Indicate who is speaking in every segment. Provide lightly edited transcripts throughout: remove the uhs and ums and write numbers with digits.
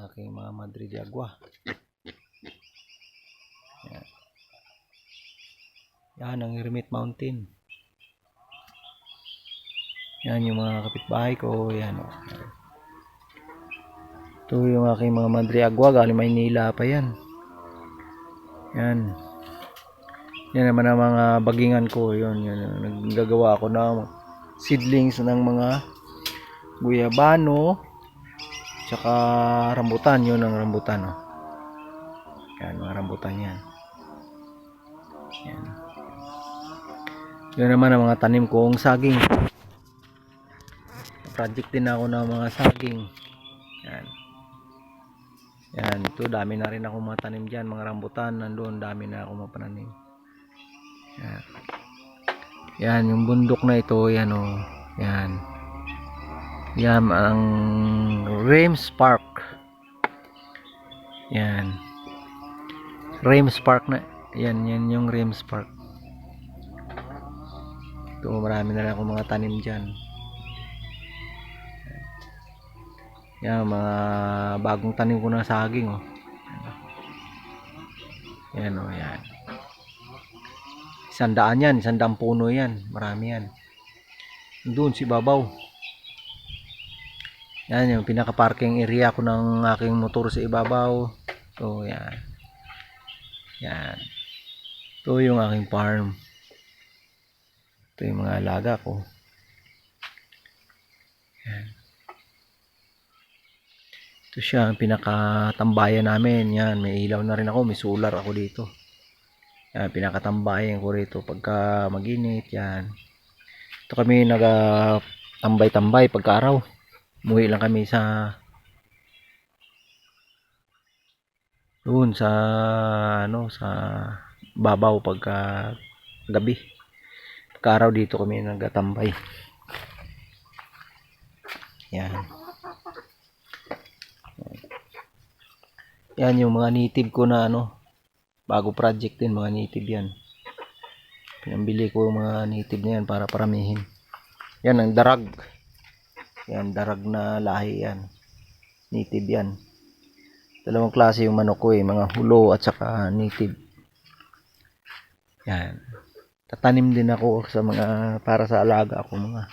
Speaker 1: aking mga Madre de Agua. Yan. Yan ang Hermit Mountain. Yan yung mga kapitbahay ko. Yan o. Ito yung aking mga Madre Agua. Galing Maynila pa yan. Yan. Yan naman ang mga bagingan ko. Yun. Naggagawa ako ng seedlings ng mga guyabano. Tsaka rambutan. Yun ang rambutan. O. Yan. Mga rambutan yan. Yan. Yun naman ang mga tanim kong saging. Project din ako ng mga saging. Yan. Yan, ito dami na rin ako matanim diyan, mga rambutan nandoon, dami na ako mapananim. Yan. Yan yung bundok na ito, yan oh. Yan. Yan ang Rames Park. Yan. Rames Park na. Yan yung Rames Park. Ito marami na rin ako mga tanim diyan. Yan, mga bagong tanim ko ng saging oh. Yan oh, yan. 100 yan, 100 puno yan. Marami yan. Doon si babaw. Yan yung pinaka parking area ko ng aking motor sa ibabaw. So yan. Yan. Ito yung aking farm. Ito yung mga alaga ko. Yan. Ito siya ang pinakatambayan namin. Yan, may ilaw na rin ako, may solar ako dito. Yan, pinakatambayan ko rito pagka maginit. Yan. Ito kami nagatambay-tambay pagka araw. Umuwi lang kami sa doon sa sa babaw pagka gabi. Pagka araw dito kami nagatambay. Yan. Yan yung mga native ko na bago project din, mga native yan. Pinambili ko yung mga native na yan para paramihin. Yan ang darag. Yan, darag na lahi yan. Native yan. Dalawang klase yung manok ko mga hulo at saka native. Yan. Tatanim din ako sa mga, para sa alaga ako mga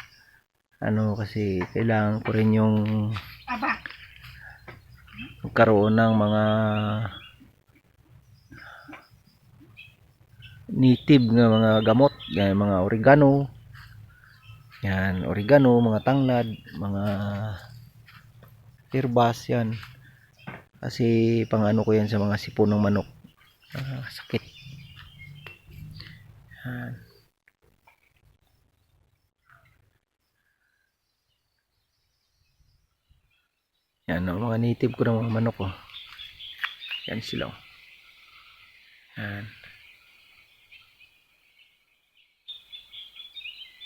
Speaker 1: kasi kailangan ko rin yung magkaroon ng mga native na mga gamot, yan, mga oregano. Yan, oregano, mga tanglad, mga herbas yan. Kasi pang ko yan sa mga sipon ng manok. Sakit. Yan. Yan, mga native ko ng mga manok oh. Yan sila oh. Yan.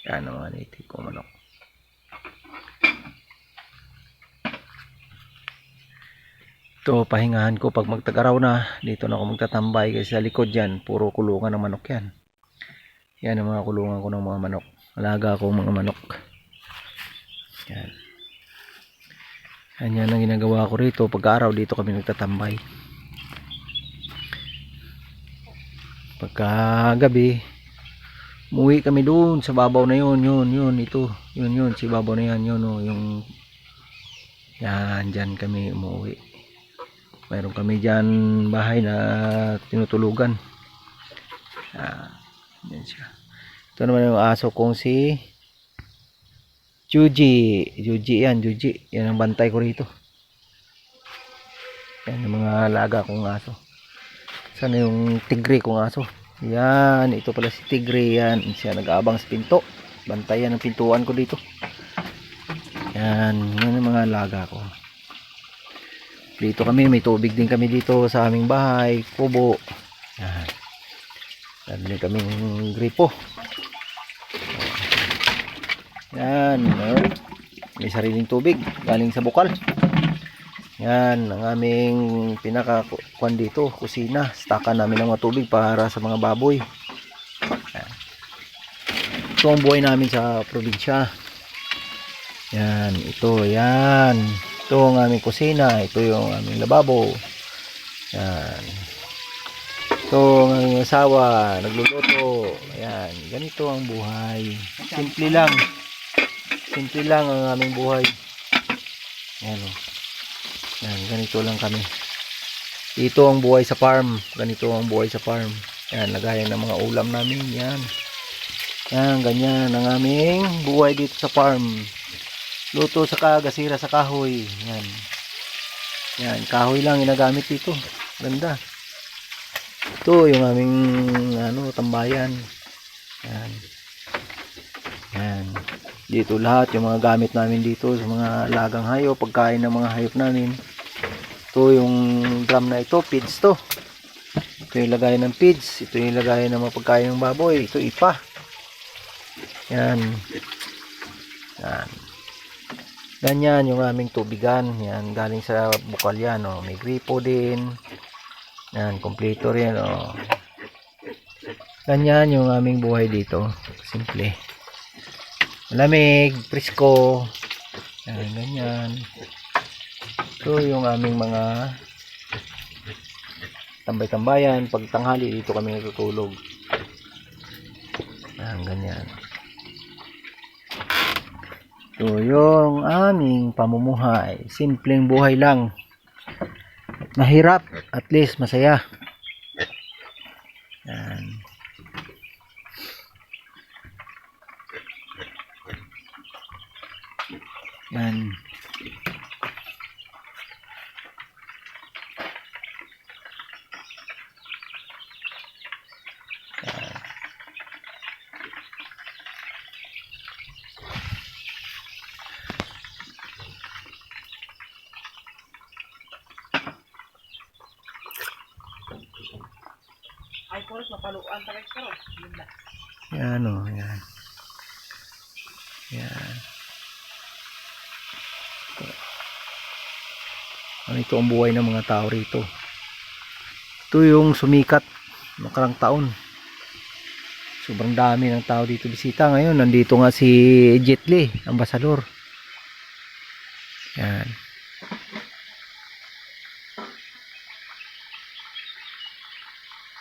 Speaker 1: Yan ang mga native ko manok. Ito pahingahan ko pag magtag-araw na. Dito na ako magtatambay kasi sa likod yan puro kulungan ng manok yan. Yan ang mga kulungan ko ng mga manok. Alaga ko mga manok. Yan. Yan ang ginagawa ko rito. Pagka-araw dito kami nagtatambay. Pagka-gabi umuwi kami doon sa babaw na yun. Ito. Yun. Si babaw na yan. Yun oh. Yung yan. Dyan kami umuwi. Mayroon kami dyan bahay na tinutulugan. Yan siya. Ito naman yung aso kong si Juji yan. Yan ang bantay ko rito. Yan yung mga alaga kong aso. Sana yung tigre kong aso. Yan, ito pala si tigre yan. Siya nag-aabang sa pinto. Bantayan ang pintuan ko dito. Yan yung mga alaga ko. Dito kami, may tubig din kami dito sa aming bahay, kubo. Yan. Yan din kaming gripo. Yan, may sariling tubig galing sa bukal. Yan ang aming pinakakuan dito, kusina. Stakan namin ng mga tubig para sa mga baboy. Yan. Ito ang buhay namin sa probinsya. Yan, ito, yan. Ito ang aming kusina. Ito yung aming lababo. Yan. Ito ang aming asawa. Nagluluto. Ayan. Ganito ang buhay. Simple lang. Simple lang ang aming buhay. Ayan o. Yan. Ganito lang kami. Ito ang buhay sa farm. Ganito ang buhay sa farm. Yan. Lagayan ng mga ulam namin. Yan. Yan. Ganyan ang aming buhay dito sa farm. Luto sa gasira sa kahoy. Yan. Yan. Kahoy lang ginagamit dito. Ganda. Ito yung aming tambayan. Yan. Yan. Dito lahat yung mga gamit namin dito sa mga alagang hayop, pagkain ng mga hayop namin. Ito yung drum na ito, feeds to. Ito yung lagayan ng feeds. Ito yung lagayan ng mga pagkain ng baboy. Ito ipa. Yan. Yan. Ganyan yung aming tubigan. Yan, galing sa bukal yan. Oh. May gripo din. Yan, kompleto rin. Oh. Ganyan yung aming buhay dito. Simple. Malamig, presko. Yan, ganyan. Ito yung aming mga tambay-tambayan. Pag tanghali dito kami natutulog. Yan, ganyan. Ito yung aming pamumuhay. Simpleng buhay lang. Mahirap, at least masaya. Yan. Yan.
Speaker 2: Ay, puros mapaluan talaga pero.
Speaker 1: Yan o, yan. Yan. Ito ang buhay ng mga tao rito. Ito yung sumikat nakarang taon. Sobrang dami ng tao dito bisita. Ngayon, nandito nga si Jet Li, ambasador. Yan.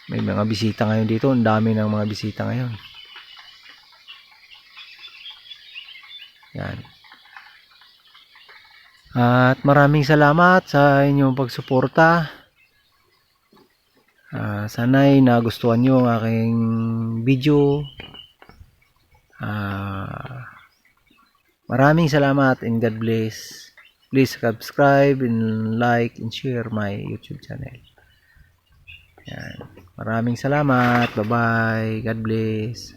Speaker 1: May mga bisita ngayon dito. Ang dami ng mga bisita ngayon. Yan. At maraming salamat sa inyong pagsuporta. Sana'y nagustuhan nyo ang aking video. Maraming salamat and God bless. Please subscribe and like and share my YouTube channel. Yan. Maraming salamat. Bye bye. God bless.